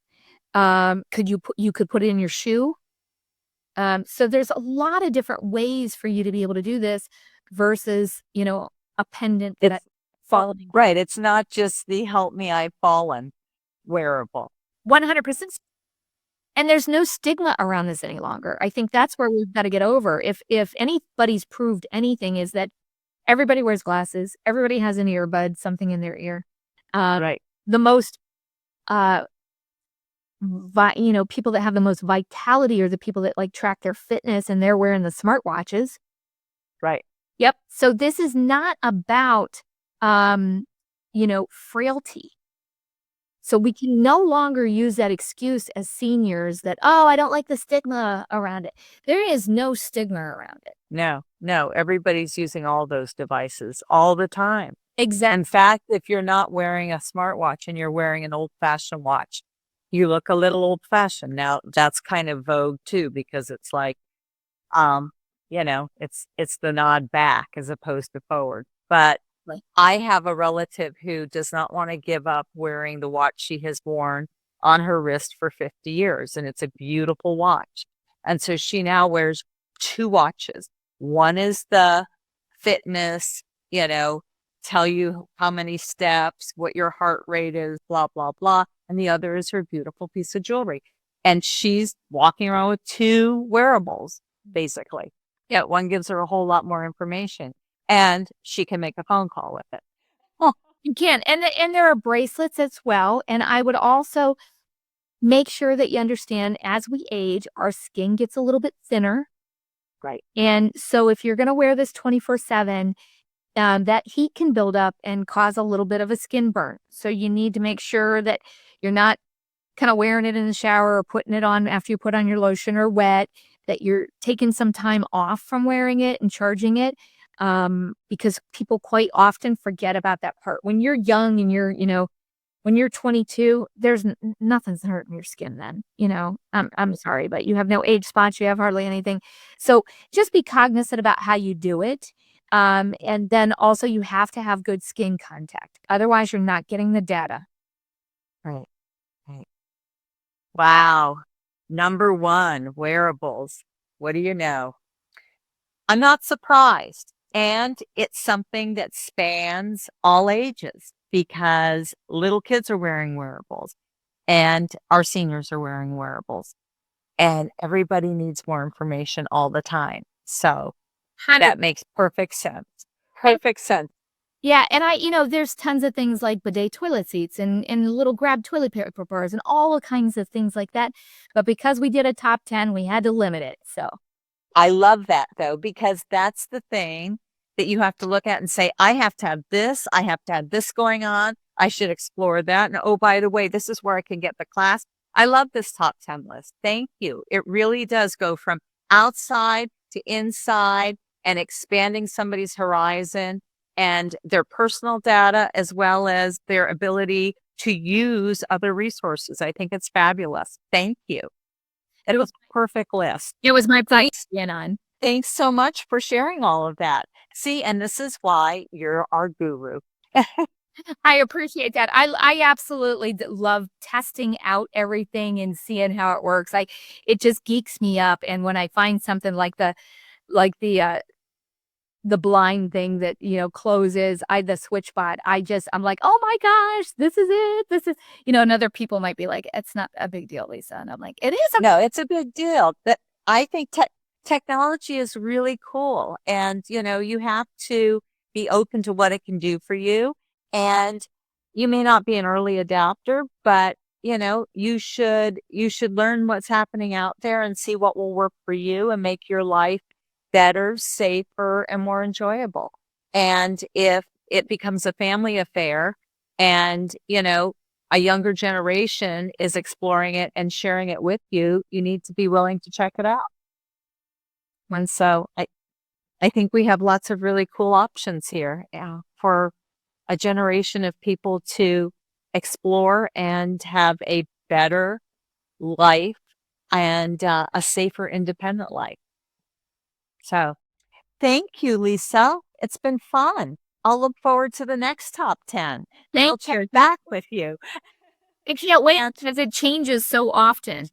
You could put it in your shoe. So there's a lot of different ways for you to be able to do this versus, a pendant that falling. Right. It's not just the help me, I've fallen wearable. 100%. And there's no stigma around this any longer. I think that's where we've got to get over. If anybody's proved anything is that everybody wears glasses, everybody has an earbud, something in their ear. Right. The most, people that have the most vitality are the people that like track their fitness and they're wearing the smartwatches. Right. Yep. So this is not about, frailty. So we can no longer use that excuse as seniors that, oh, I don't like the stigma around it. There is no stigma around it. No. Everybody's using all those devices all the time. Exactly. In fact, if you're not wearing a smartwatch and you're wearing an old-fashioned watch, you look a little old-fashioned. Now, that's kind of vogue too, because it's like, it's the nod back as opposed to forward. But Right. I have a relative who does not want to give up wearing the watch she has worn on her wrist for 50 years, and it's a beautiful watch. And so she now wears 2 watches. One is the fitness, tell you how many steps, what your heart rate is, blah, blah, blah. And the other is her beautiful piece of jewelry. And she's walking around with 2 wearables, basically. Yeah, one gives her a whole lot more information. And she can make a phone call with it. Oh, you can. And there are bracelets as well. And I would also make sure that you understand as we age, our skin gets a little bit thinner. Right. And so if you're going to wear this 24/7, that heat can build up and cause a little bit of a skin burn. So you need to make sure that you're not kind of wearing it in the shower or putting it on after you put on your lotion or wet, that you're taking some time off from wearing it and charging it. Because people quite often forget about that part. When you're young and when you're 22, there's nothing's hurting your skin then, I'm sorry, but you have no age spots, you have hardly anything. So just be cognizant about how you do it. And then also you have to have good skin contact. Otherwise you're not getting the data. Right. Wow. Number 1, wearables. What do you know? I'm not surprised. And it's something that spans all ages because little kids are wearing wearables and our seniors are wearing wearables and everybody needs more information all the time. So that makes perfect sense. Perfect sense. Yeah, and there's tons of things like bidet toilet seats and little grab toilet paper bars and all kinds of things like that. But because we did a top 10, we had to limit it. So I love that though, because that's the thing that you have to look at and say, I have to have this. I have to have this going on. I should explore that. And oh, by the way, this is where I can get the class. I love this top 10 list. Thank you. It really does go from outside to inside and expanding somebody's horizon and their personal data as well as their ability to use other resources. I think it's fabulous. Thank you. It was a perfect list. it was my pleasure being on. Thanks so much for sharing all of that. See, and this is why you're our guru. I appreciate that. I absolutely love testing out everything and seeing how it works. It just geeks me up. And when I find something like the blind thing that closes, the SwitchBot, I'm like, oh my gosh, this is it. This is and other people might be like, it's not a big deal, Lisa. And I'm like, it is. No, it's a big deal. But I think technology is really cool. And, you have to be open to what it can do for you. And you may not be an early adopter, but, you should learn what's happening out there and see what will work for you and make your life better, safer, and more enjoyable. And if it becomes a family affair and, a younger generation is exploring it and sharing it with you, you need to be willing to check it out. And so I think we have lots of really cool options here for a generation of people to explore and have a better life and a safer, independent life. So thank you, Lisa. It's been fun. I'll look forward to the next top 10. I'll Thank check you. back with you. I can't wait And because it changes so often.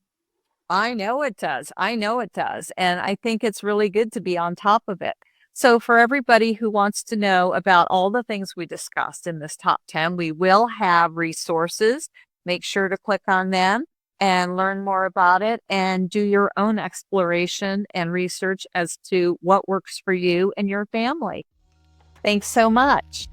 I know it does. I know it does. And I think it's really good to be on top of it. So, for everybody who wants to know about all the things we discussed in this top 10, we will have resources. Make sure to click on them and learn more about it and do your own exploration and research as to what works for you and your family. Thanks so much.